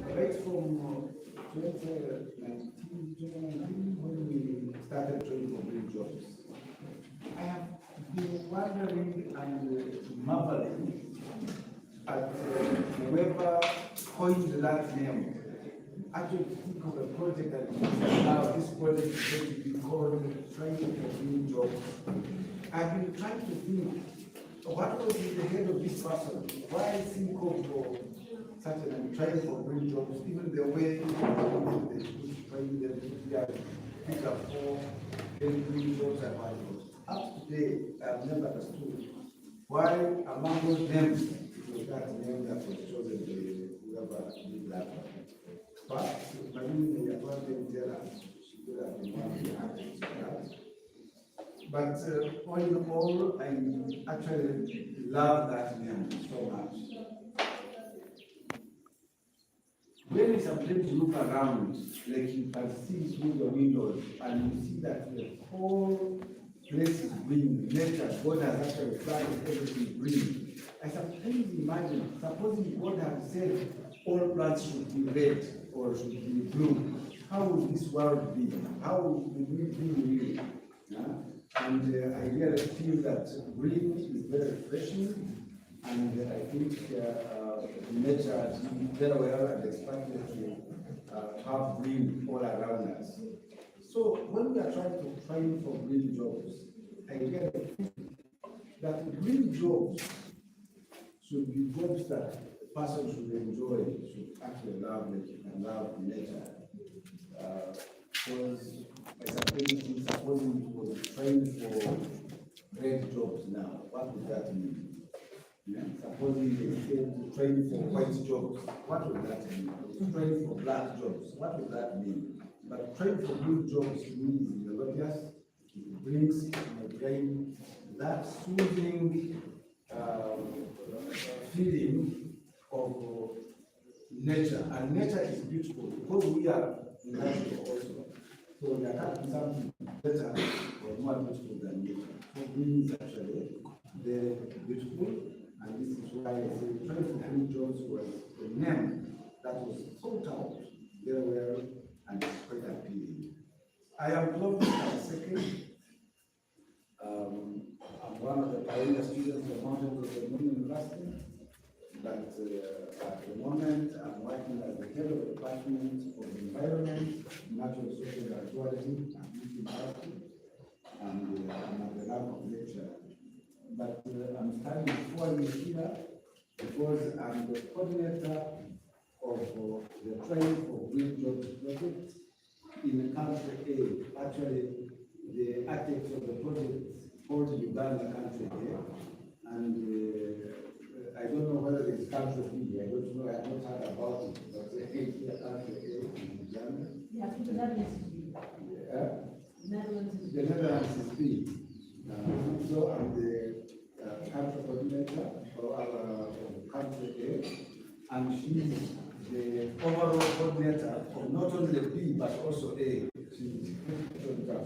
right from 2019, when we started training for green jobs, I have been wondering and marveling at whoever coined that name. Actually, think of a project that now this project is going to be called Training for Green Jobs. I've been trying to think, what was in the head of this person? Why think of such a training for green jobs, even the way they train them to pick up for green jobs and what. Up to today, I've never understood why among those names it was that name that was chosen by whoever did that. But maybe the appointment there, she could have been one of the artists for that. But all in all, I actually love that name so much. When you sometimes look around, like you can see through the windows, and you see that the whole place is green, nature, God has actually planted everything green. I sometimes imagine, supposing God had said all plants should be red or should be blue, how would this world be? How would we be really? Yeah? And I really feel that green is very refreshing, and I think nature is very well and expected to have green all around us. So when we are trying to train for green jobs, I really think that green jobs should be jobs that the person should enjoy, should actually love, like you can love nature. Because supposing it was trained for red jobs now, what would that mean? Yeah. Supposing they said to train for white jobs, what would that mean? To train for black jobs, what would that mean? But train for green jobs means melodious, it brings my brain that soothing feeling of nature. And nature is beautiful because we are natural also. So there can't be something better or more beautiful than nature. So green is actually very beautiful. And this is why I say Train for Green Jobs was the name that was thought out very well and it's quite appealing. I am Clovis Second. I'm one of the pioneer students of Mountains of the Moon University, but at the moment I'm working as the head of the Department of Environment, Natural Social and Tourism at University, and I'm at the lab of nature. But I'm standing before you here because I'm the coordinator of the Training for Green Jobs project in country A. Actually, the architect of the project called Uganda country A. And I don't know whether it's country B. I don't know. I have not heard about it. But here country A in Uganda. Yeah, the Netherlands is B. The Netherlands is B. So I'm the country coordinator for our country A, and she's the overall coordinator of not only B but also A. She's that.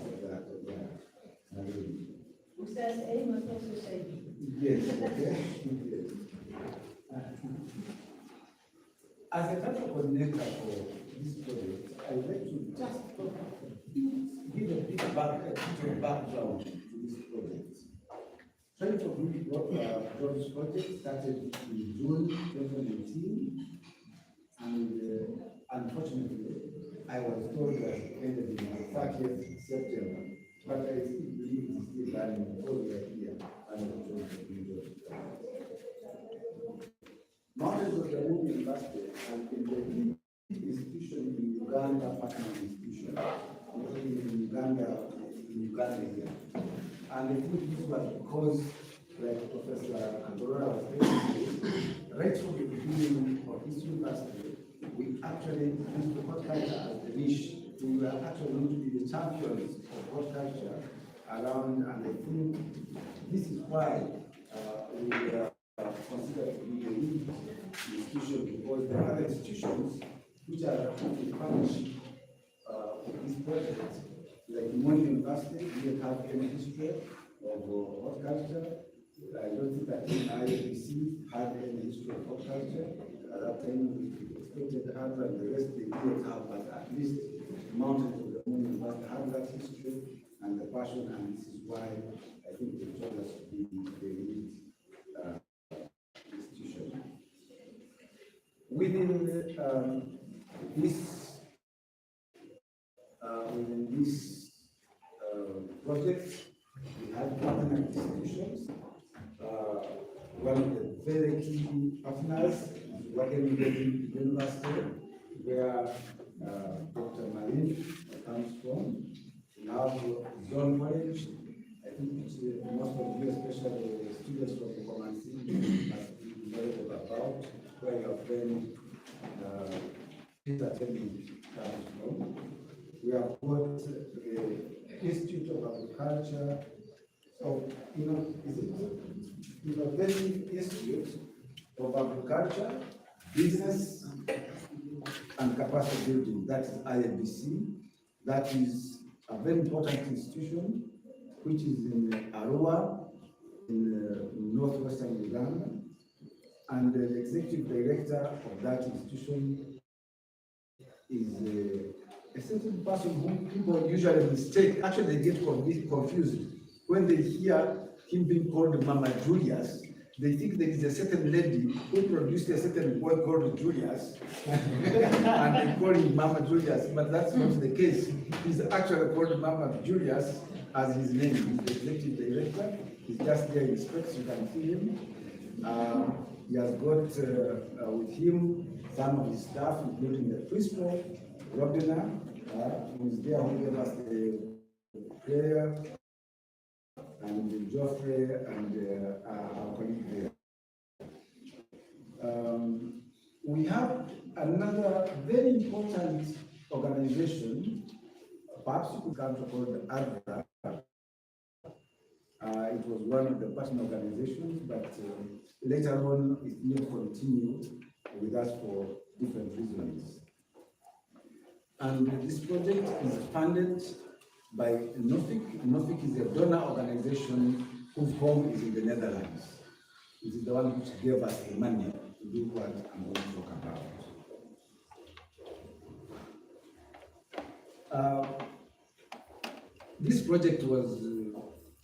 Who says A must also say B. Yes, okay. Yes. As a country coordinator for this project, I would like to just give a bit of background to this project. Training for Green Jobs project started in June 2019, and unfortunately, I was told that it ended in 30th September, but I still believe it's still running all the way here and Training for Green Jobs. Mountains of the Moon University has been the lead institution in Uganda, partner institution, including in Uganda here. And I think this was because, like Professor Kandorora was saying, right from the beginning of this university, we actually used the horticulture as the niche. We were actually going to be the champions of horticulture around, and I think this is why we were considered to be a lead institution, because there are other institutions which are in partnership with this project. Like Moi University, we don't have any history of horticulture. I don't think that IABC had any history of horticulture. At that time, we expected Harvard and the rest they didn't have, but at least Mountain of the Moon must have that history and the passion, and this is why I think they told us to be the elite institution. Within this project, we had partner institutions. One of the very key partners is Wageningen University, where Dr. Marin comes from. We have Zone College. I think most of you, especially the students from the Comansi, must be knowledgeable about where your friend Peter Temi comes from. We have got the Institute of Agriculture. So, Innovative Institute of Agriculture, Business and Capacity Building, that is IABC. That is a very important institution which is in Arua, in northwestern Uganda. And the executive director of that institution is a certain person whom people usually mistake. Actually, they get confused. When they hear him being called Mama Julius, they think there is a certain lady who produced a certain boy called Julius, and they call him Mama Julius, but that's not the case. He's actually called Mama Julius as his name. He's the executive director. He's just there in specs, you can see him. He has got with him some of his staff, including the principal, Robina, who is there, who gave us the prayer, and Geoffrey and our colleague there. We have another very important organization, perhaps you could come to call it ADRA. It was one of the partner organizations, but later on it didn't continue with us for different reasons. And this project is funded by NOFIC. NOFIC is a donor organization whose home is in the Netherlands. It is the one which gave us the money to do what I'm going to talk about. This project was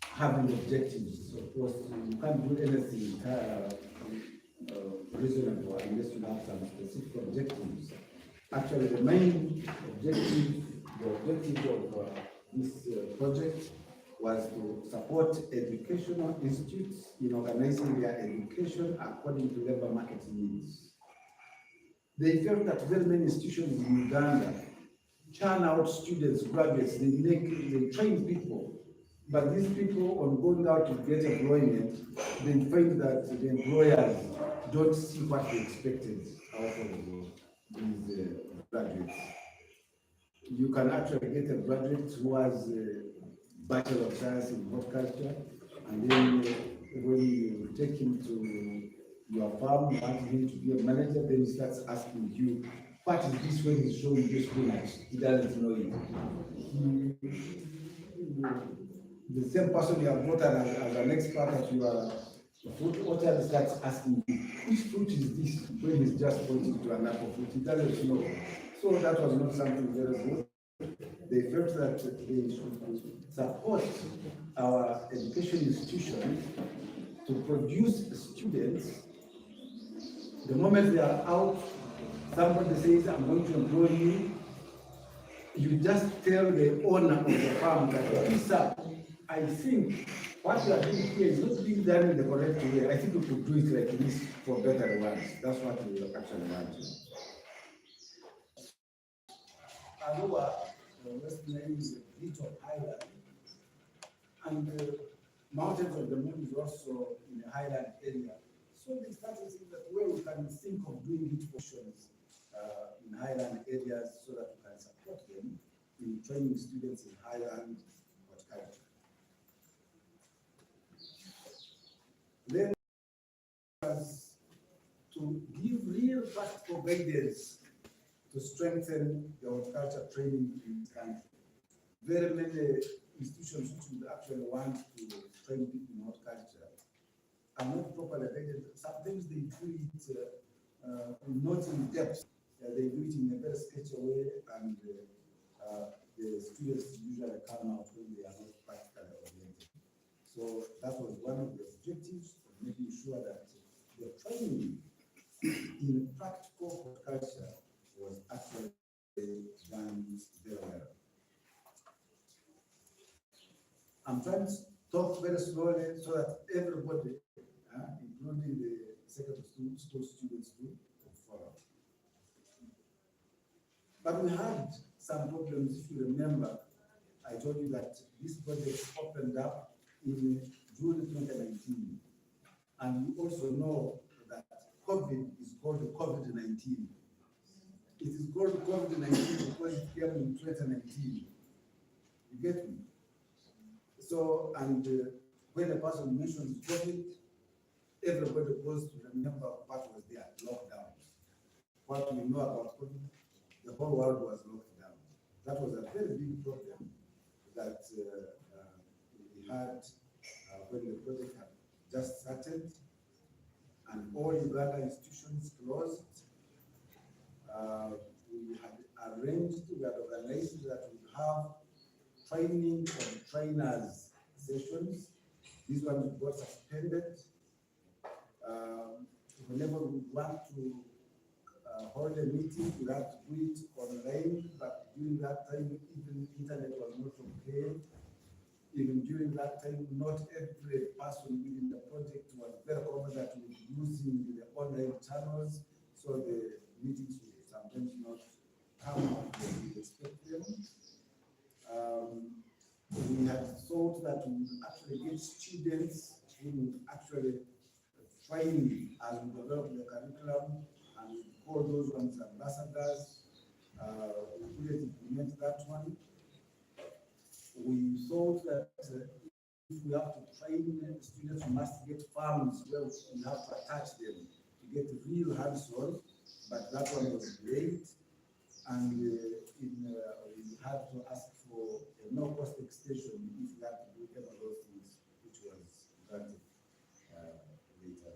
having objectives. Of course, you can't do anything reasonable unless you have some specific objectives. Actually, the main objective, of this project was to support educational institutes in organizing their education according to labor market needs. They felt that very many institutions in Uganda churn out students, graduates, they train people, but these people, on going out to get employment, they find that the employers don't see what they expected out of these graduates. You can actually get a graduate who has a Bachelor of Science in Horticulture, and then when you take him to your farm, you want him to be a manager, then he starts asking you, what is this when he's showing you spinach? He doesn't know it. The same person you have brought as an expert at your fruit orchard starts asking you, which fruit is this? When he's just pointing to an apple fruit, he doesn't know. So that was not something very good. They felt that they should support our education institutions to produce students. The moment they are out, somebody says, I'm going to employ you. You just tell the owner of the farm that, I think what you are doing here is not being done in the correct way. I think we could do it like this for better ones. That's what we actually want to. Arua, the West Nile is a bit of highland, and the mountains of the moon is also in a highland area. So they started saying that where we can think of doing it portions in highland areas so that we can support them in training students in highland horticulture. Then was to give real practical guidance to strengthen the horticulture training in this country. Very many institutions which would actually want to train people in horticulture are not properly guided. Sometimes they do it not in depth. They do it in a very sketchy way, and the students usually come out when they are not practically oriented. So that was one of the objectives of making sure that the training in practical horticulture was actually done very well. I'm trying to talk very slowly so that everybody, including the secondary school students, do follow. But we had some problems. If you remember, I told you that this project opened up in June 2019. And you also know that COVID is called COVID-19. It is called COVID-19 because it came in 2019. You get me? So, and when a person mentions COVID, everybody goes to remember what was there, lockdown. What we know about COVID, the whole world was locked down. That was a very big problem that we had when the project had just started, and all Uganda institutions closed. We had organized that we have training and trainers sessions. These ones got suspended. Whenever we want to hold a meeting, we have to do it online, but during that time, even internet was not okay. Even during that time, not every person within the project was very confident with using the online channels, so the meetings would sometimes not come out as we expect them. We had thought that we would actually get students who would actually train as we develop the curriculum, and we call those ones ambassadors. We couldn't implement that one. We thought that if we have to train students, we must get farms where we have to attach them to get real hands-on, but that one was great. And we had to ask for a no-cost extension if we had to do any of those things, which was granted later.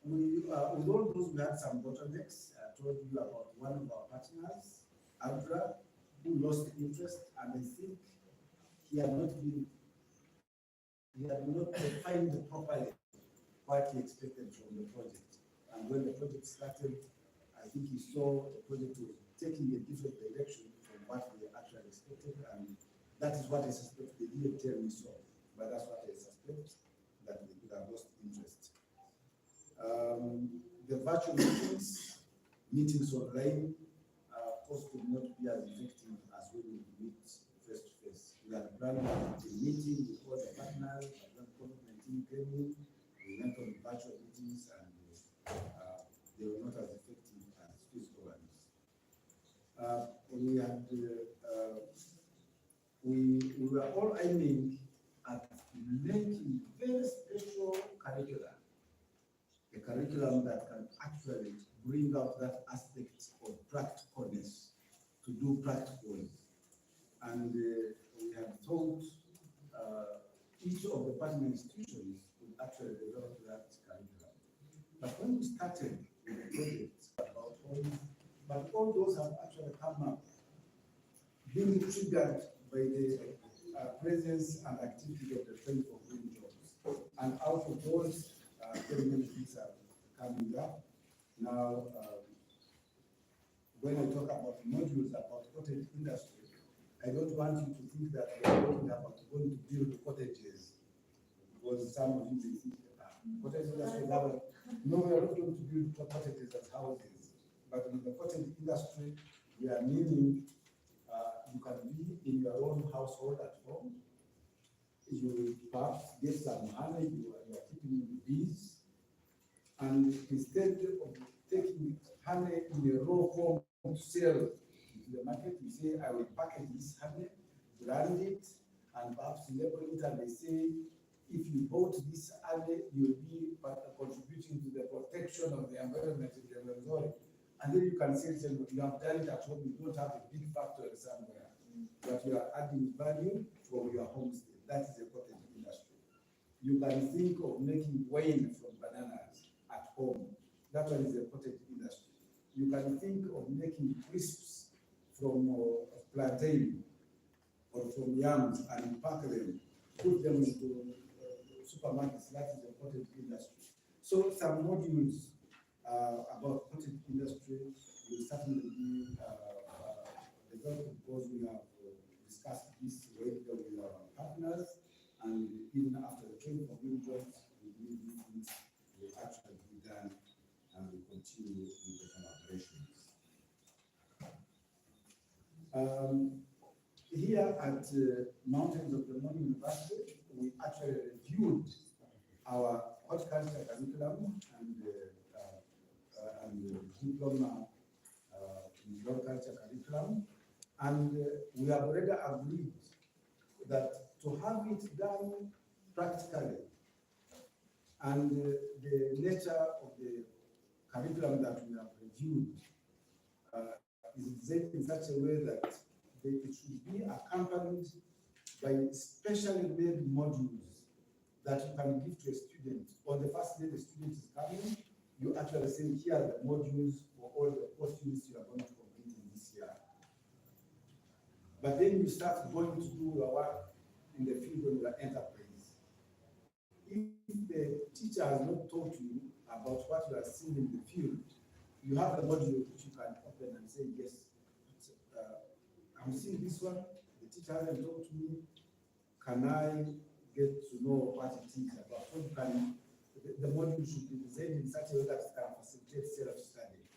With all those, we had some bottlenecks. I told you about one of our partners, Abra, who lost interest, and I think he had not defined properly what he expected from the project. And when the project started, I think he saw the project was taking a different direction from what they actually expected, and that is what I suspect. They didn't tell me so, but that's what I suspect, that they could have lost interest. The virtual meetings online, of course, could not be as effective as when we meet face to face. We had planned a meeting with all the partners, but when COVID-19 came in, we went on virtual meetings, and they were not as effective as physical ones. We were all aiming at making very special curricula, a curriculum that can actually bring out that aspect of practicalness, to do practical. And we had thought each of the partner institutions would actually develop that curriculum. But when we started with the project about all those have actually come up, being triggered by the presence and activity of the Training for Green Jobs. And out of those, very many things are coming up. Now, when I talk about modules about cottage industry, I don't want you to think that we are talking about going to build cottages, because some of you may think cottage industry. No, we are not going to build cottages as houses, but in the cottage industry, we are meaning you can be in your own household at home. You perhaps get some honey, you are keeping bees, and instead of taking honey in a raw form to sell into the market, you say, I will package this honey, brand it, and perhaps label it, and they say, if you bought this honey, you'll be contributing to the protection of the environment in the Rwenzori. And then you can say, you have done it at home, you don't have a big factory somewhere, but you are adding value from your homestead. That is a cottage industry. You can think of making wine from bananas home. That one is a cottage industry. You can think of making crisps from plantain or from yams and pack them, put them into supermarkets. That is the cottage industry. So some modules about cottage industry will certainly be developed because we have discussed this regularly with our partners, and even after the training for new jobs, we believe these things will actually be done and we continue with the collaborations. Here at Mountains of the Morning University, we actually reviewed our horticulture curriculum and diploma in horticulture curriculum, and we have already agreed that to have it done practically and the nature of the curriculum that we have reviewed is designed in such a way that it should be accompanied by specially made modules that you can give to a student. On the first day the student is coming, you actually say, here are the modules for all the course units you are going to complete in this year. But then you start going to do your work in the field of your enterprise. If the teacher has not taught you about what you are seeing in the field, you have a module which you can open and say, yes, I'm seeing this one, the teacher hasn't taught me, can I get to know what it is about? So you can, the module should be designed in such a way that it can facilitate self-study.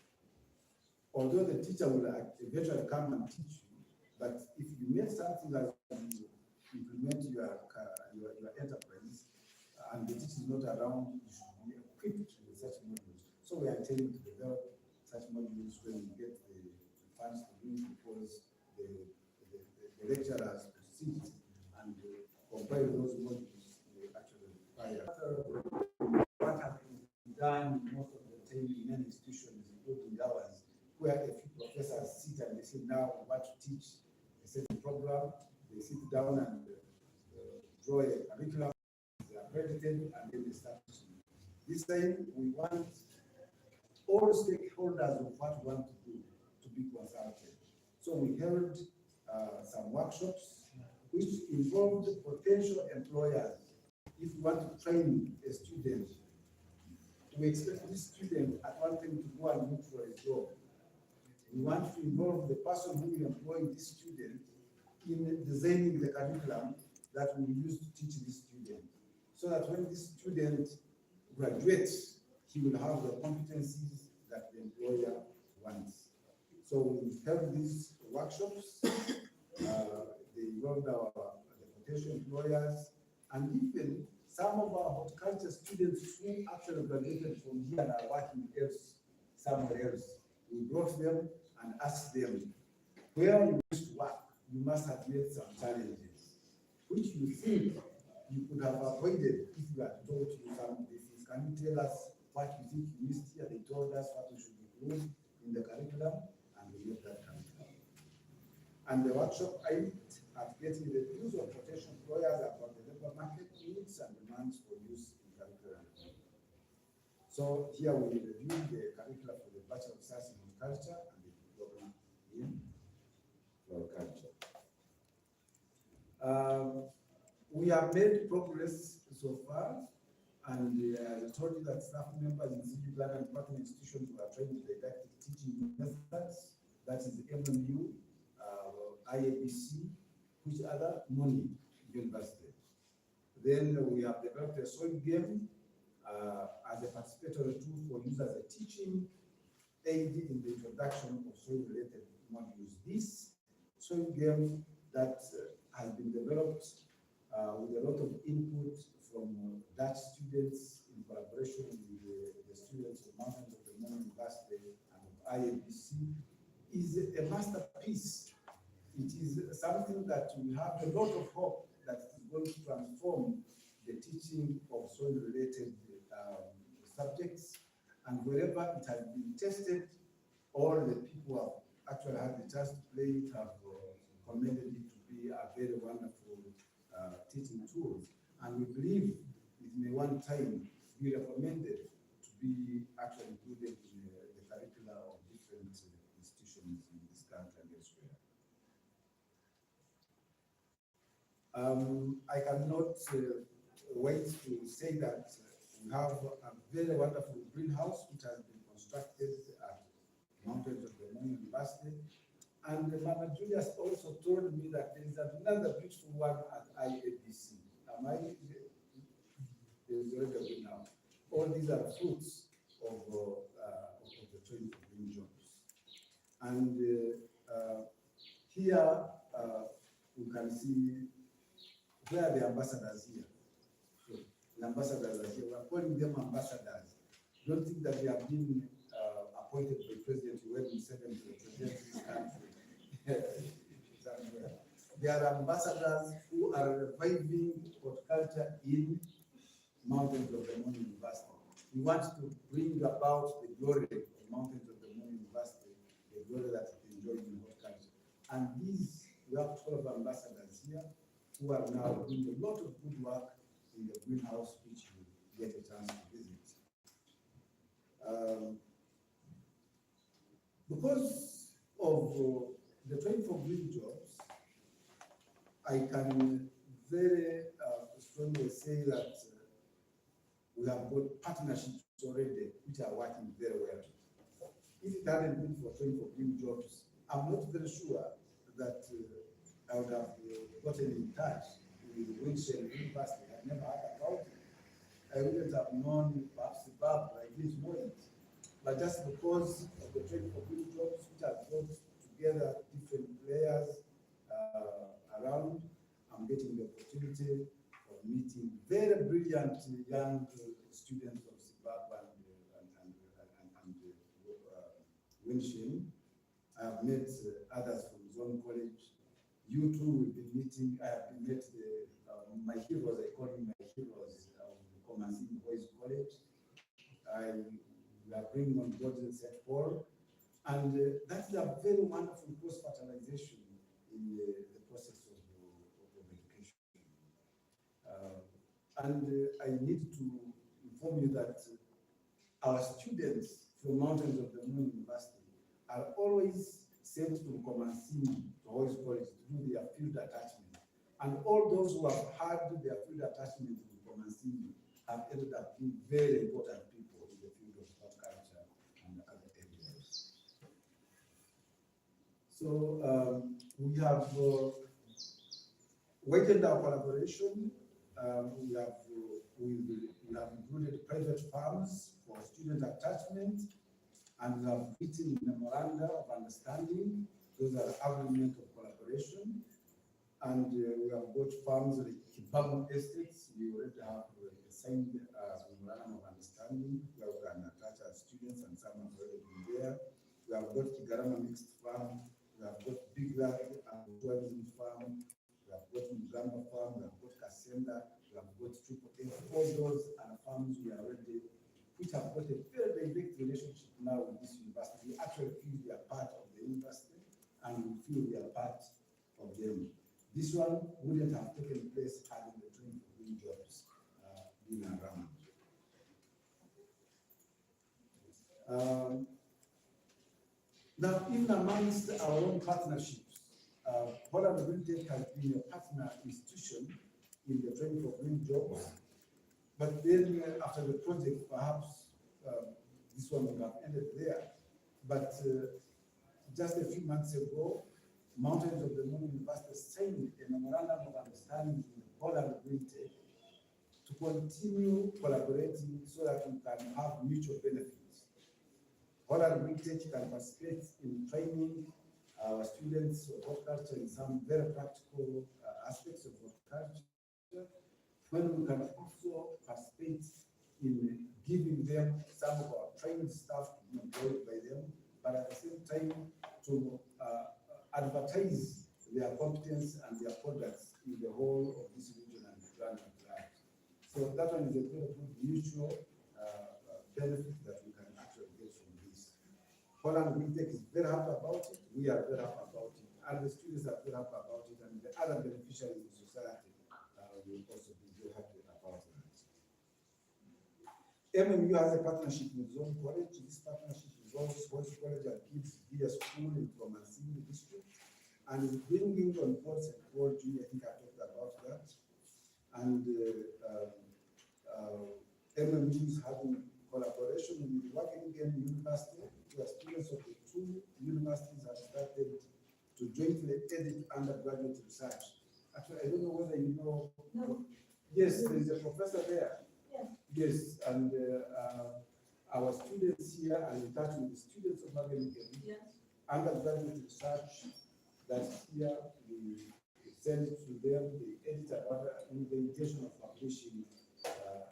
Although the teacher will eventually come and teach you, but if you make something that you implement your enterprise, and the teacher is not around, you should be equipped with such modules. So we are intending to develop such modules when we get the funds to do it, because the lecturers proceed and compile those modules they actually require. What has been done most of the time in many institutions, including ours, where a few professors sit and they say, now we want to teach a certain program, they sit down and draw a curriculum, they are accredited, and then they start teaching. This time, we want all stakeholders of what we want to do to be consulted. So we held some workshops which involved potential employers. If you want to train a student, we expect this student at one time to go and look for a job. We want to involve the person who will employ this student in designing the curriculum that we will use to teach this student, so that when this student graduates, he will have the competencies that the employer wants. So we held these workshops. They involved the potential employers, and even some of our horticulture students who actually graduated from here and are working somewhere else. We brought them and asked them, where you wish to work, you must have made some challenges, which you think you could have avoided if you had taught you some of these things. Can you tell us what you think you missed here? They told us what we should include in the curriculum, and we made that curriculum. And the workshop aimed at getting the views of potential employers about the labor market needs and demands for use in curriculum. So here we reviewed the curriculum for the Bachelor of Science in Horticulture and the diploma in horticulture. We have made progress so far, and I told you that staff members in CG Plan and partner institutions were trained in didactic teaching methods, that is MMU, IABC, which other money university. Then we have developed a soil game as a participatory tool for use as a teaching aid in the introduction of soil-related modules. This soil game that has been developed with a lot of input from Dutch students in collaboration with the students of Mountains of the Morning University and of IABC is a masterpiece. It is something that we have a lot of hope that is going to transform the teaching of soil-related subjects, and wherever it has been tested, all the people who have actually had the chance to play it have commended it to be a very wonderful teaching tool. And we believe it may one time be recommended to be actually included in the curricula of different institutions in this country and elsewhere. I cannot wait to say that we have a very wonderful greenhouse which has been constructed at Mountains of the Moon University. And Mama Julius also told me that there is another beautiful one at IABC. Am I? There is already a greenhouse. All these are fruits of the training for green jobs. And here we can see where the ambassadors here. So the ambassadors are here. We are calling them ambassadors. Don't think that they have been appointed by President Yoweri Museveni to represent this country. They are ambassadors who are reviving horticulture in Mountains of the Moon University. We want to bring about the glory of Mountains of the Moon University, the glory that it enjoys in horticulture. And these, we have 12 ambassadors here who are now doing a lot of good work in the greenhouse, which you get a chance to visit. Because of the training for green jobs, I can very strongly say that we have got partnerships already which are working very well. If it hadn't been for training for green jobs, I'm not very sure that I would have gotten in touch with Winchell University. I never heard about it. I wouldn't have known perhaps the Bob, I didn't know it. But just because of the training for green jobs, which has brought together different players around, I'm getting the opportunity of meeting very brilliant young students of Zimbabwe and Winchell. I have met others from Zone College. You too will be meeting. I have been met my heroes, I call them my heroes of Komanzini Boys College. We are bringing on board St. Paul, and that's a very wonderful cross-fertilization in the process of education. I need to inform you that our students from Mountains of the Moon University are always sent to Komanzini, to Boys College, to do their field attachment. And all those who have had their field attachment in Komanzini have ended up being very important people in the field of horticulture and other areas. So we have weighted our collaboration. We have included private farms for student attachment, and we have written memoranda of understanding. Those are agreements of collaboration. And we have got farms like Kibamu Estates. We already have signed memorandum of understanding where we can attach our students, and some have already been there. We have got Kigarama Mixed Farm. We have got Big Lad Tourism Farm. We have got Mugamba Farm. We have got Kasenda. We have got Triple A. All those are farms we are already, which have got a very direct relationship now with this university. We actually feel we are part of the university, and we feel we are part of them. This one wouldn't have taken place had the training for green jobs been around. Now, in amongst our own partnerships, Holland Green has been a partner institution in the training for green jobs. But then after the project, perhaps this one would have ended there. But just a few months ago, Mountains of the Moon University signed a memorandum of understanding with Holland Green Tech to continue collaborating so that we can have mutual benefits. Holland Green Tech can participate in training our students of horticulture in some very practical aspects of horticulture, when we can also participate in giving them some of our trained staff to be employed by them, but at the same time to advertise their competence and their products in the whole of this region and the grand at large. So that one is a very good mutual benefit that we can actually get from this. Holland Green Tech is very happy about it. We are very happy about it. And the students are very happy about it. And the other beneficiaries in society will also be very happy about it. MMU has a partnership with Zone College. This partnership involves Voice College and Kids Via School in Komasini district, and is bringing on board St. Paul Junior. I think I talked about that. And MMU is having collaboration with Wageningen University, where students of the two universities have started to jointly edit undergraduate research. Actually, I don't know whether you know. No. Yes, there is a professor there. Yes. Yes, and our students here are in touch with the students of Wageningen. Yes. Undergraduate research that here we send to them, the editor, with the intention of publishing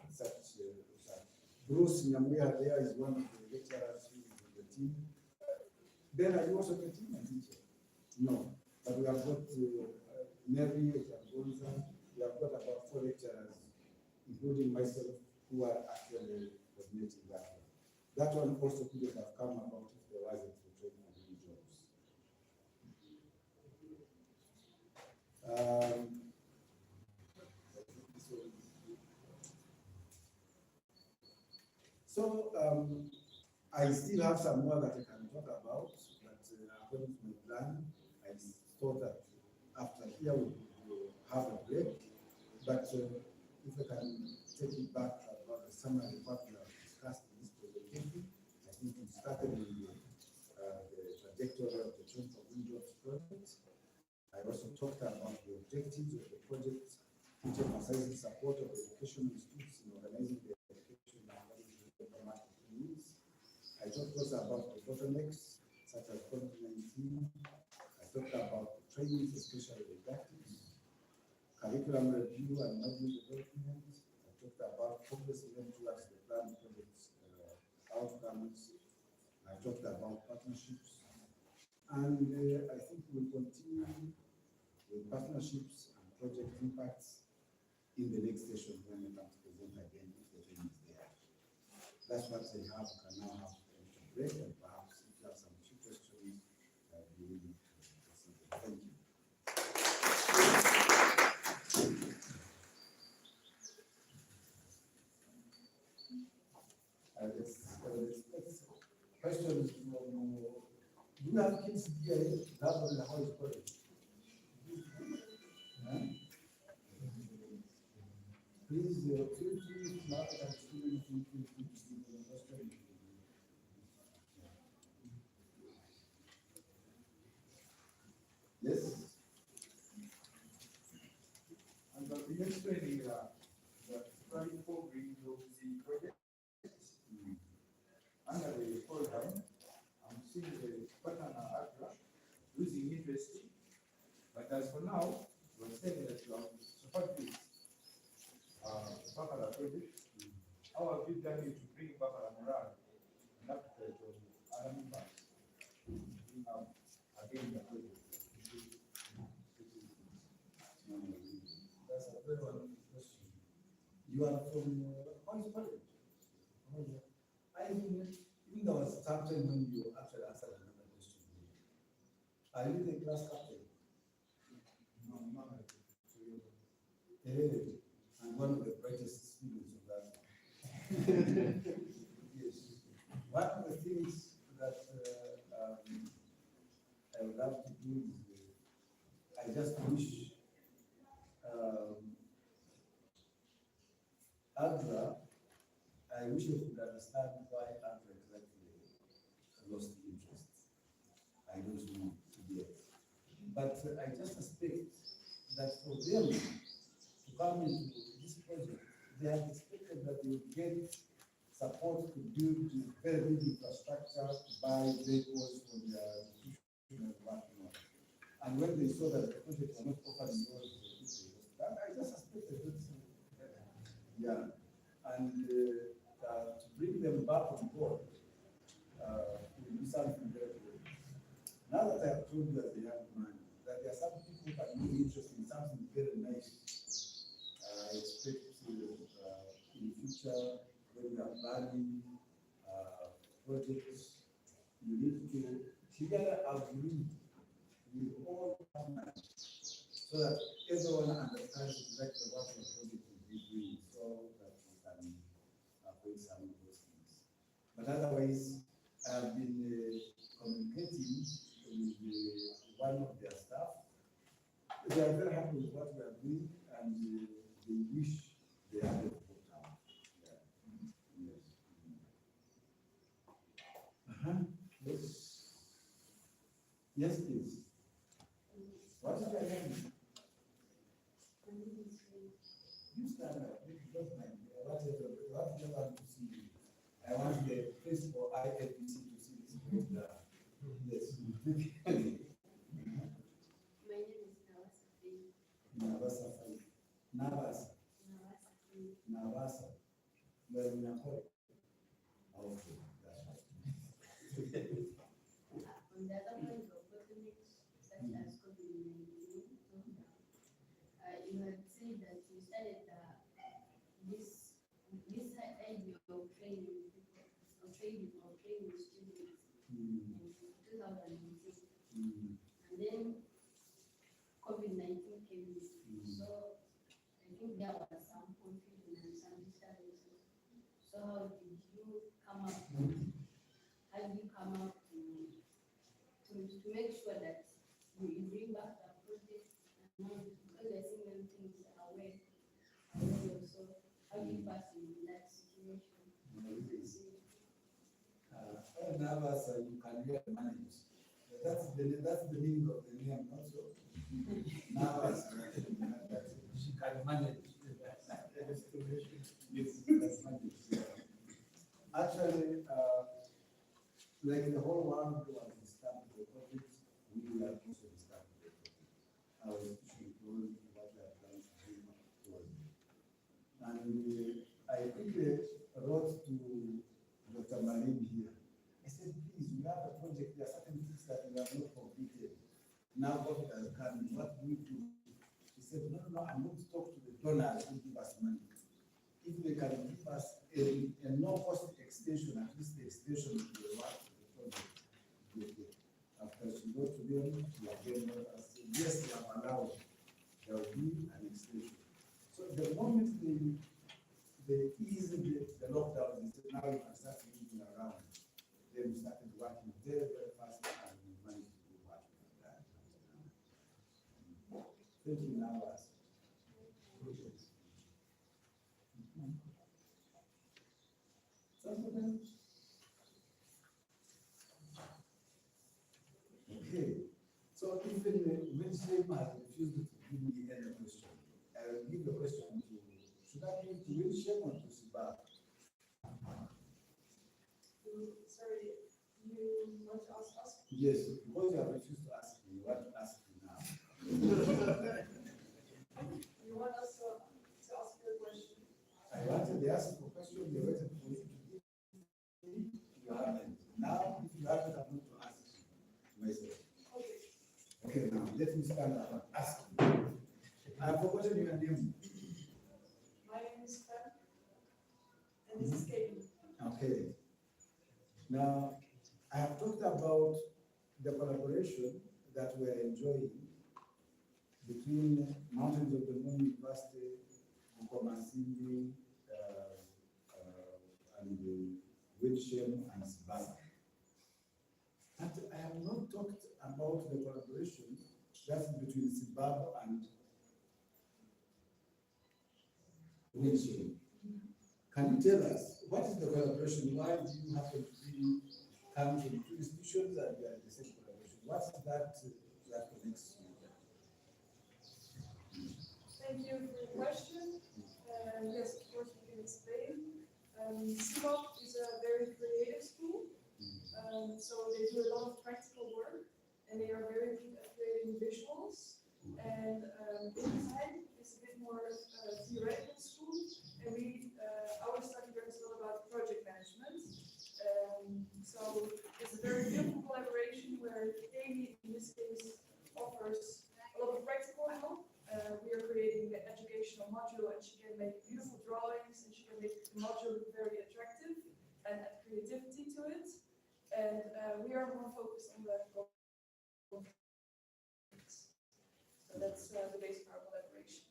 such research. Bruce Nyamuya there is one of the lecturers who is in the team. Then are you also the team, I think so? No, but we have got Mary, Gonza, we have got about 4 lecturers, including myself, who are actually coordinating that one. That one also couldn't have come about if there wasn't the training of new jobs. I still have some more that I can talk about, but according to my plan, I thought that after here we will have a break. But if I can take it back about the summary of what we have discussed in this presentation, I think we started with the trajectory of the Train for Green Jobs project. I also talked about the objectives of the project, which emphasizes support of educational institutes in organizing their education according to the dramatic needs. I talked also about the bottlenecks, such as COVID-19. I talked about the training, especially didactics, curriculum review and module development. I talked about progress made towards the planned project's outcomes. I talked about partnerships. And I think we'll continue with partnerships and project impacts in the next session when we come to present again if the time is there. That's what I have. We can now have a break, and perhaps if you have some few questions, we will proceed. Thank you. Questions from, do you have kids here? That was the whole story. Please feel free to laugh at students who feel free to speak in the question. Yes? And the explaining the 34 Green Jobs project under the program, I'm seeing the partner Accra losing interest, but as for now, we're saying that you have support this Bakara project. How have you done it to bring Bakara morale and appetite of other members to bring up again the project? That's a very wonderful question. You are from Honest College? I think there was a time when you actually answered another question. Are you the class captain? No, not like And one of the brightest students of that. Yes. One of the things that I would love to do is I just wish Adra, I wish I could understand why Adra exactly lost interest. I don't know yet. But I just suspect that for them to come into this project, they had expected that they would get support to build very big infrastructure, to buy vehicles for their institution and whatnot. And when they saw that the project was not offering those, that I just suspected that. Yeah, and to bring them back on board will be something very good. Now that I have told you as a young man that there are some people who can be interested in something very nice, I expect in the future when we are planning projects, you need to together agree with all partners so that everyone understands exactly what the project will be doing, so that we can avoid some But otherwise, I've been communicating with one of their staff. They are very happy with what we are doing, and they wish they had a full town. Yeah. Yes. Yes. Yes, please. What is your name? You stand up. This is just my, what do you want to see? I want the principal IFPC to see this great graph. Yes. My name is Navasa Fai. Navasa. Navasa. Well, we are called. Okay, that's right. On the other hand, the bottlenecks such as COVID-19, you had said that you started this idea of training people, or training students in 2019. And then COVID-19 came in. So I think there was some confusion and some disturbances. So how did you come up to make sure that you bring back the project and not, because I think many things are away also, how do you pass in that situation? Navasa, you can get manage. That's the meaning of the name also. Navasa, she can manage. Yes, that's manage. Actually, like the whole world was disturbed with COVID, we are also disturbed with COVID. Our institution told what we are trying to do towards it. And I quickly wrote to Dr. Marin here. I said, please, we have a project, there are certain things that we have not completed. Now COVID has come, what do we do? He said, no, I'm going to talk to the donors who give us money. If they can give us a no-cost extension, at least the extension of the work of the project. After she wrote to them, she again wrote us, yes, they have allowed, there will be an extension. So the moment they eased the lockdown, they said, now you can start moving around. Then we started working very, very fast and we managed to do what we have done. Thank you, Navas. Okay, so even when Shema has refused to give me any question, I will give the question to, should I give to Will Shema or to Siba? Sorry, you want to ask us? Yes, because you have refused to ask me, you want to ask me now. You want us to ask you a question? I wanted to ask you a question, they waited for you to give me, you haven't. Now, if you haven't, I'm going to ask myself. Okay. Okay, now, let me stand up and ask you. I've forgotten your name. My name is Fran, and this is Katie. Okay. Now, I have talked about the collaboration that we are enjoying between Mountains of the Moon University, Bukomasindi, and Wilsham and Sibasa. But I have not talked about the collaboration that's between Sibaba and Wilsham. Can you tell us what is the collaboration? Why do you happen to be coming from two institutions and they are the same collaboration? What's that connects you? Thank you for the question. Yes, of course, we can explain. CBOC is a very creative school, so they do a lot of practical work, and they are very good at creating visuals. And design is a bit more theoretical school, and our study there is a lot about project management. So it's a very beautiful collaboration where Amy, in this case, offers a lot of practical help. We are creating the educational module, and she can make beautiful drawings, and she can make the module look very attractive and add creativity to it. And we are more focused on the so that's the base of our collaboration.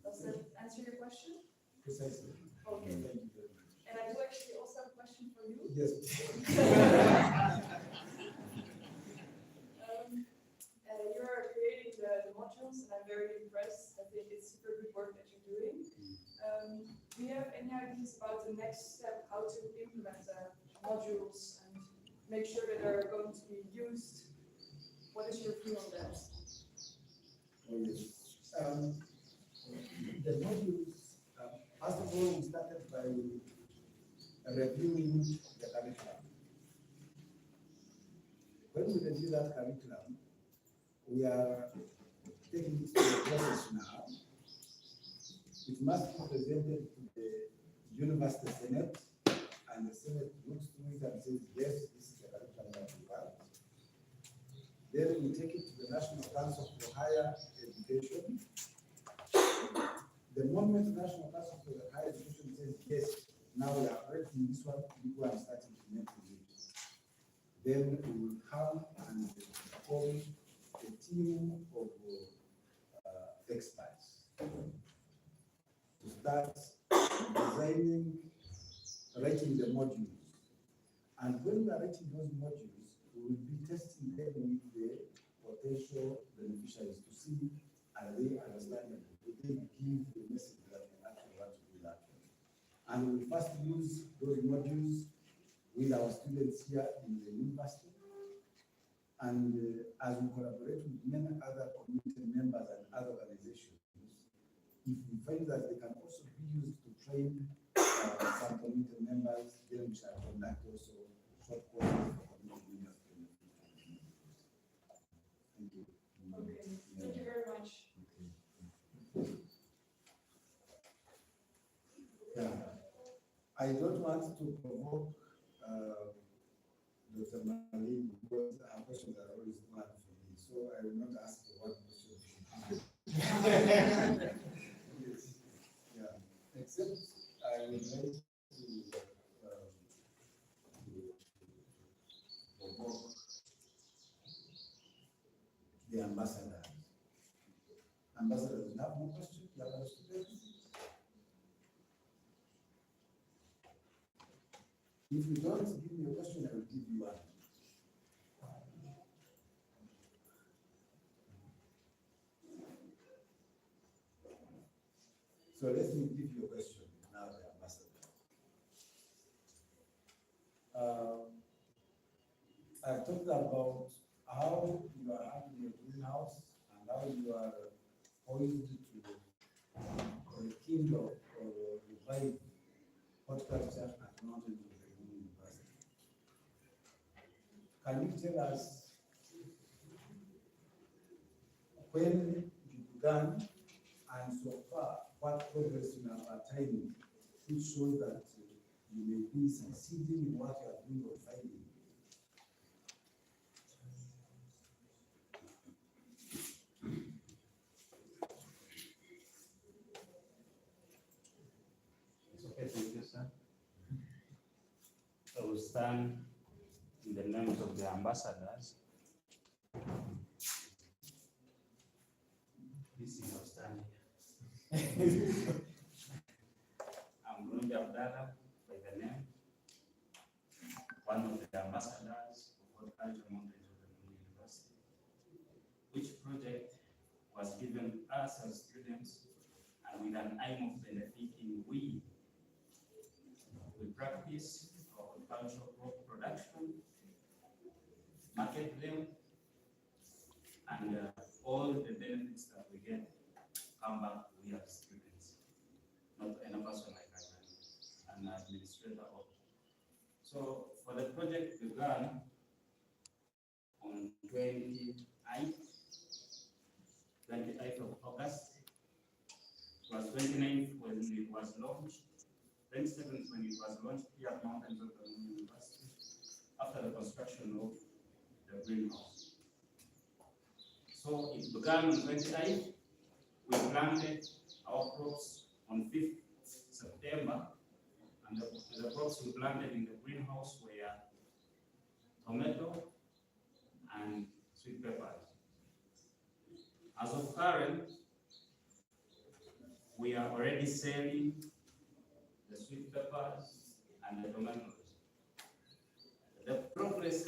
Does that answer your question? Precisely. Okay. Thank you very much. And I do actually also have a question for you. Yes. You are creating the modules, and I'm very impressed. I think it's super good work that you're doing. Do you have any ideas about the next step, how to implement the modules and make sure that they're going to be used? What is your view on that? Oh, yes. The modules, first of all, we started by reviewing the curriculum. When we review that curriculum, we are taking it to the process now. It must be presented to the University Senate, and the Senate looks through it and says, yes, this is the curriculum that we want. Then we take it to the National Council for Higher Education. The moment the National Council for Higher Education says, yes, now we are correcting this one, people are starting to make it. Then we will come and form a team of experts to start designing, writing the modules. And when we are writing those modules, we will be testing them with the potential beneficiaries to see are they understanding, do they give the message that we actually want to do that. And we will first use those modules with our students here in the university. And as we collaborate with many other community members and other organizations, if we find that they can also be used to train some community members, then we shall conduct also short courses for community members. Thank you. Okay, thank you very much. Yeah. I don't want to provoke Dr. Malin because our questions are always hard for me, so I will not ask for one question. Yes. Yeah. Except I would like to provoke the ambassador. Ambassador, do you have more questions? You have more students? If you don't give me a question, I will give you one. So let me give you a question now, the ambassador. I've talked about how you are having a greenhouse and how you are poised to rekindle or revive horticulture at Mountain of the University. Can you tell us when you began and so far what progress you have attained, which shows that you may be succeeding in what you are doing or finding? It's okay, thank you, sir. I will stand in the names of the ambassadors. This is your stand. I'm Grumbi Abdallah by the name, one of the ambassadors of Horticulture Mountains of the University, which project was given us as students and with an aim of benefiting we practice our horticultural crop production, market them, and all the benefits that we get come back to we as students, not any person like an administrator. So for the project began on 28th of August. It was 29th when it was launched, 27th when it was launched here at Mountains of the University after the construction of the greenhouse. So it began on 28th. We planted our crops on 5th September, and the crops we planted in the greenhouse were tomato and sweet peppers. As of current, we are already selling the sweet peppers and the tomatoes.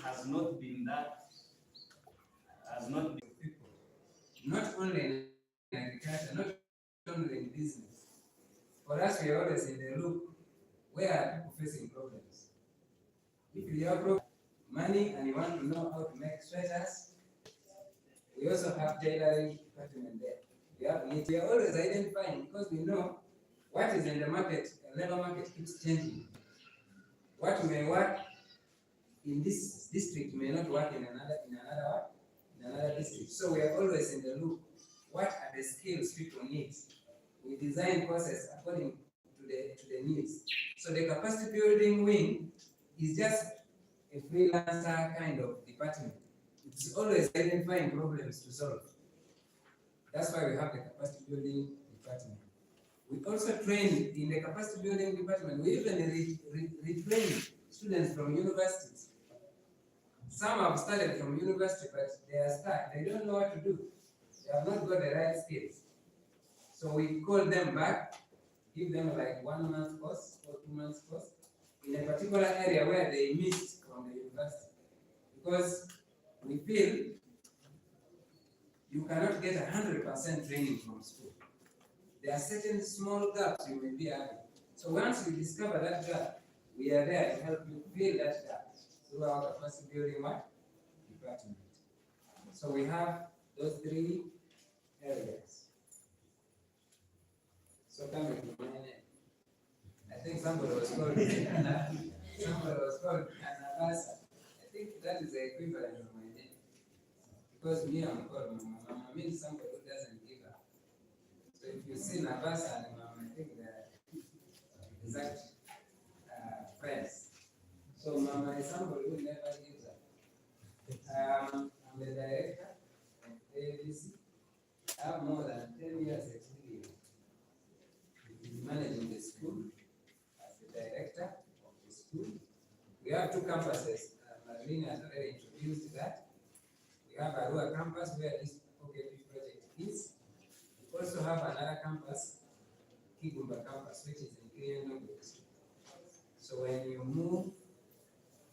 has not been people, not only in agriculture, not only in business. For us, we are always in the loop where are people facing problems. If you have money and you want to know how to make sweaters, we also have tailoring department there. We are always identifying because we know what is in the market, the labor market keeps changing. What may work in this district may not work in another district. So we are always in the loop. What are the skills people need? We design courses according to the needs. So the capacity building wing is just a freelancer kind of department. It's always identifying problems to solve. That's why we have the capacity building department. We also train in the capacity building department. We even retrain students from universities. Some have started from university, but they are stuck. They don't know what to do. They have not got the right skills. So we call them back, give them like 1 month course or 2 months course in a particular area where they missed from the university. Because we feel you cannot get 100% training from school. There are certain small gaps you may be having. So once we discover that gap, we are there to help you fill that gap through our capacity building department. So we have those 3 areas. So coming to my name, I think somebody was called Anabasa. I think that is the equivalent of my name. Because me, I'm called Mama. Mama means somebody who doesn't give up. So if you see Nabasa and Mama, I think they're exact friends. So Mama is somebody who never gives up. I'm the director of AABC. I have more than 10 years experience in managing the school as the director of the school. We have 2 campuses. Marlene has already introduced that. We have Arua campus where this OKP project is. We also have another campus, Kigumba campus, which is in Kiriandongo district. So when you move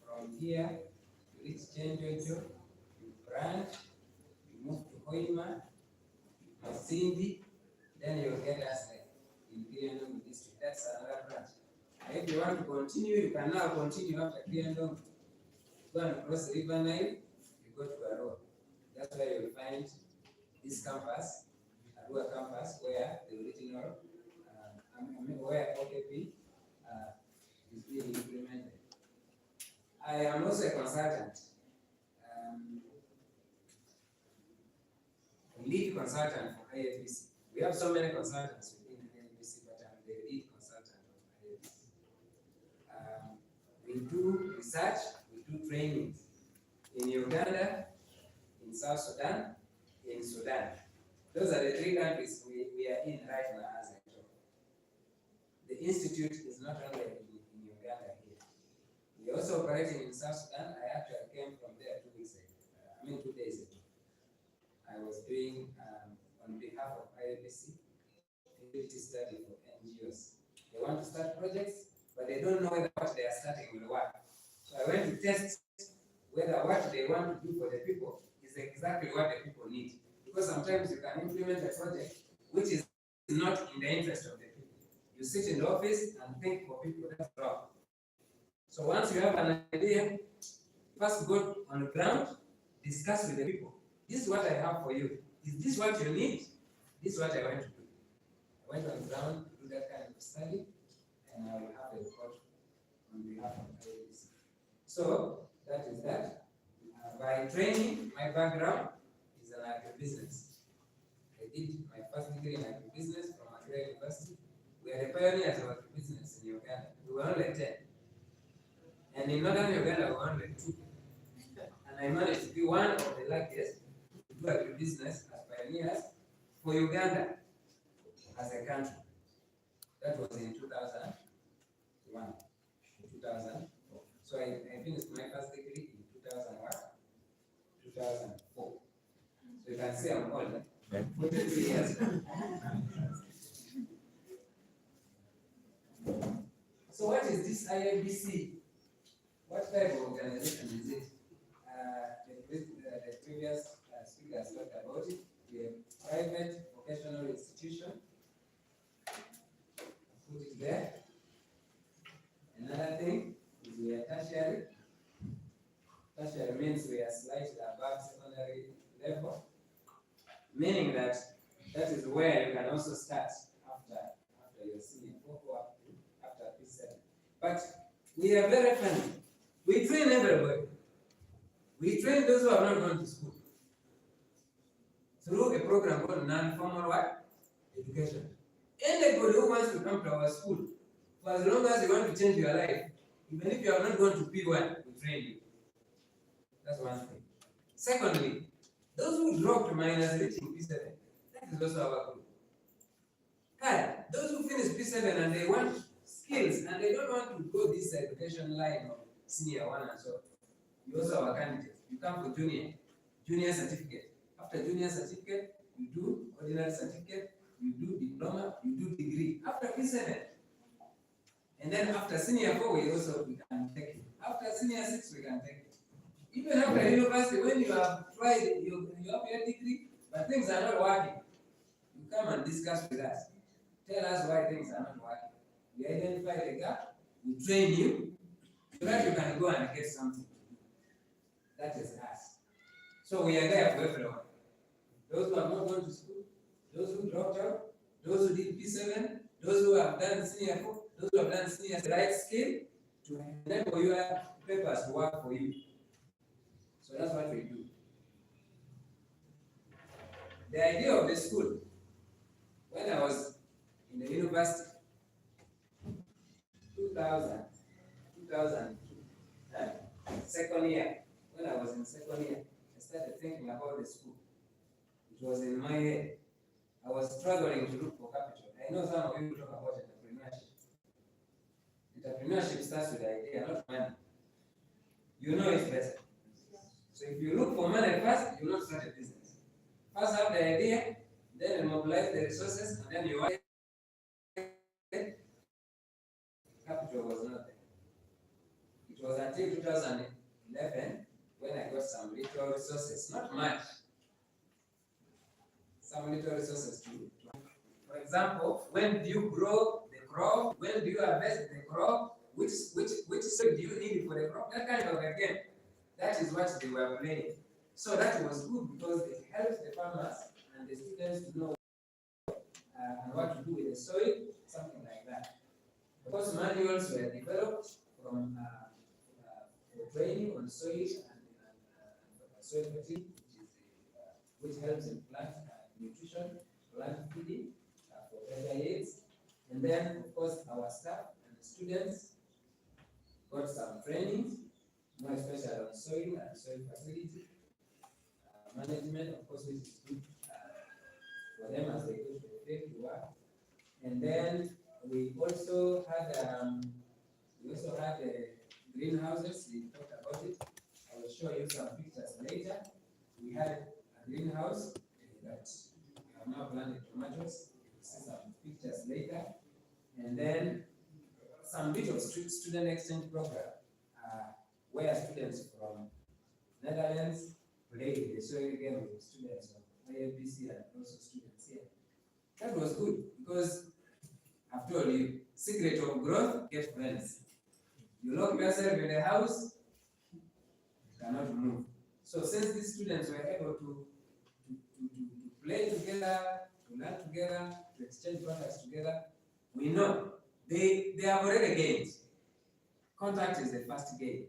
from here, you reach Chenjojo, you branch, you move to Hoima, Masindi, then you'll get us there in Kiriandongo district. That's another branch. And if you want to continue, you can now continue after Kiriandongo. Go and cross the River Nile, you go to Arua. That's where you'll find this campus, Arua campus, where the original, where OKP is being implemented. I am also a consultant, lead consultant for IFBC. We have so many consultants within IFBC, but I'm the lead consultant of IFBC. We do research, we do trainings in Uganda, in South Sudan, in Sudan. Those are the 3 countries we are in right now as I talk. The institute is not only in Uganda here. We are also operating in South Sudan. I actually came from there 2 weeks ago. 2 days ago. I was doing, on behalf of IFBC, feasibility study for NGOs. They want to start projects, but they don't know whether what they are starting will work. So I went to test whether what they want to do for the people is exactly what the people need. Because sometimes you can implement a project which is not in the interest of the people. You sit in the office and think for people, that's wrong. So once you have an idea, first go on the ground, discuss with the people. This is what I have for you. Is this what you need? This is what I want to do. I went on the ground to do that kind of study, and I will have a report on behalf of IFBC. So that is that. By training, my background is an agribusiness. I did my first degree in agribusiness from Makerere University. We are the pioneers of agribusiness in Uganda. We were only 10. And in northern Uganda, we were only 2. And I managed to be one of the luckiest to do agribusiness as pioneers for Uganda as a country. That was in 2001, 2004. So I finished my first degree in 2001, 2004. So you can see I'm old. 43 years. So what is this IFBC? What type of organization is it? the previous speakers talked about it. We have private vocational institution. Put it there. Another thing is we are tertiary. Tertiary means we are slightly above secondary level, meaning that that is where you can also start after your senior or after P7. But we are very funny. We train everybody. We train those who have not gone to school through a program called non-formal what? Education. Anybody who wants to come to our school, for as long as you want to change your life, even if you are not going to P1, we train you. That's one thing. Secondly, those who dropped minus reaching P7, that is also our group. Third, those who finish P7 and they want skills and they don't want to go this education line of senior one and so, you also our candidate. You come for junior certificate. After junior certificate, you do ordinary certificate, you do diploma, you do degree. After P7, and then after senior 4, we can take it. After senior 6, we can take it. Even after university, when you have tried, you have your degree, but things are not working, you come and discuss with us. Tell us why things are not working. We identify the gap, we train you, so that you can go and get something. That is us. So we are there for everyone. Those who have not gone to school, those who dropped out, those who did P7, those who have done senior 4, those who have done senior, the right skill to enable your papers to work for you. So that's what we do. The idea of the school, when I was in the university, 2002, second year, when I was in second year, I started thinking about the school. It was in my head. I was struggling to look for capital. I know some of you talk about entrepreneurship. Entrepreneurship starts with the idea, not money. You know it's better. So if you look for money first, you will not start a business. First have the idea, then you mobilize the resources, and then you want capital was not there. It was until 2011 when I got some little resources, not much. Some little resources too. For example, when do you grow the crop? When do you harvest the crop? Which soil do you need for the crop? That kind of a game. That is what they were playing. So that was good because it helped the farmers and the students to know and what to do with the soil, something like that. Because manuals were developed from for training on soil and soil fertility, which helps in plant nutrition, plant feeding for better yields. And then, of course, our staff and the students got some trainings, more especially on soil and soil fertility management, of course, which is good for them as they go to the field to work. And then we also had greenhouses. We talked about it. I will show you some pictures later. We had a greenhouse that we have now planted tomatoes. You'll see some pictures later. And then some bit of student exchange program where students from Netherlands played the soil game with students of IAPC and also students here. That was good because I've told you, secret of growth, get friends. You lock yourself in the house, you cannot move. So since these students were able to play together, to learn together, to exchange products together, we know they have already gained. Contact is the first gain.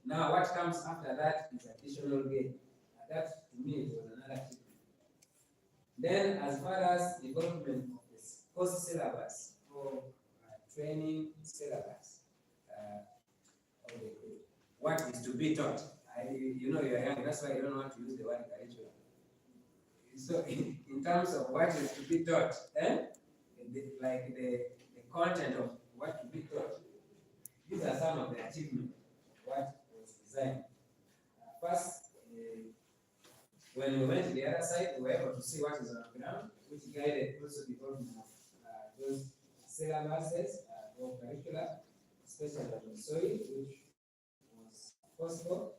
Now what comes after that is additional gain. That to me was another tip. Then as far as development of this course syllabus or training syllabus, what is to be taught? You know you're young, that's why you don't want to use the word curriculum. So in terms of what is to be taught, like the content of what to be taught, these are some of the achievements of what was designed. First, when we went to the other side, we were able to see what is on the ground, which guided also development of those syllabuses or curricula, especially on soil, which was possible.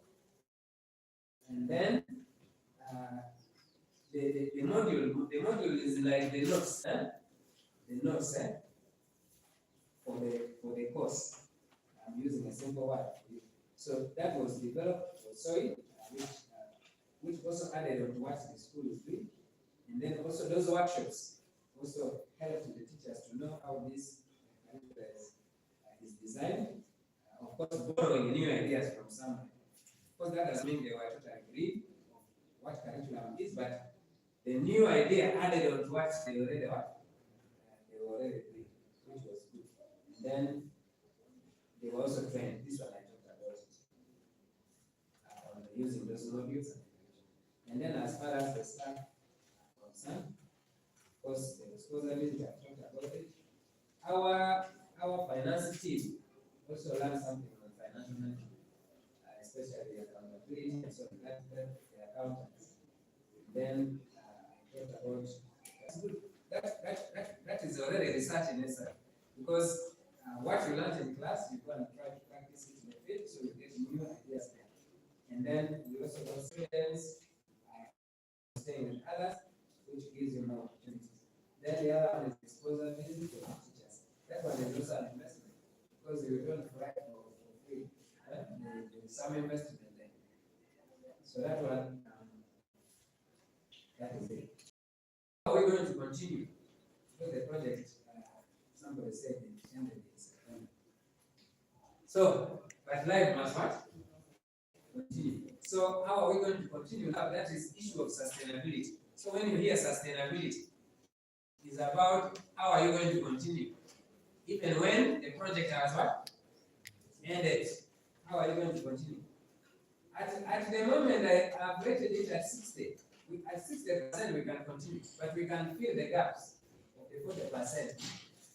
module is like the notes, the notes, for the course. I'm using a simple word. So that was developed for soil, which also added on to what the school is doing. And then also those workshops also helped the teachers to know how this curriculum is designed. Of course, borrowing new ideas from somewhere. Of course, that doesn't mean they were totally agreed on what curriculum is, but the new idea added on to what they already doing, which was good. And then they were also trained. This one I talked about it, on using those modules. And then as far as the staff are concerned, of course, the exposability, I talked about it. Our finance team also learned something on financial management, especially accountability and so that the accountants. Then I talked about that is already research in itself, because what you learned in class, you go and try to practice it in the field, so you get new ideas there. And then we also got students staying with others, which gives you more opportunities. Then the other one is exposability for the teachers. That one is also an investment, because you don't write for free. There's some investment there. So that one, that is it. How are we going to continue? Because the project, somebody said it ended in September. So, but life must what? Continue. So how are we going to continue now? That is issue of sustainability. So when you hear sustainability, it's about how are you going to continue? Even when the project has what? Ended. How are you going to continue? At the moment, I have rated it at 60. At 60% we can continue, but we can fill the gaps of the 40%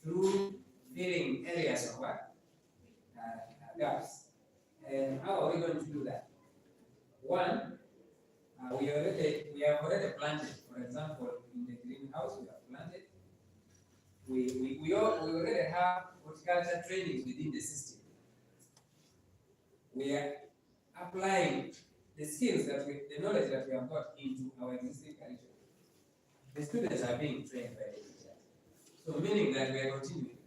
through filling areas of what? Gaps. And how are we going to do that? One, we have already planted. For example, in the greenhouse, we have planted. We already have horticulture training within the system. We are applying the skills the knowledge that we have got into our existing curriculum. The students are being trained by the teachers. So meaning that we are continuing.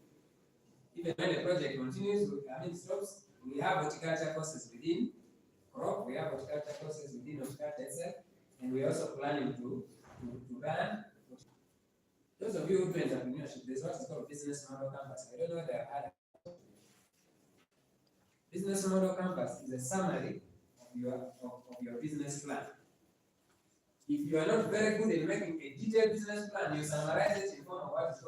Even when the project continues, stops, we have horticulture courses within crop, we have horticulture courses within horticulture itself, and we are also planning to run. Those of you who do entrepreneurship, there's what is called business model campus. I don't know if they have had. Business model campus is a summary of your business plan. If you are not very good in making a detailed business plan, you summarize it in form of what is called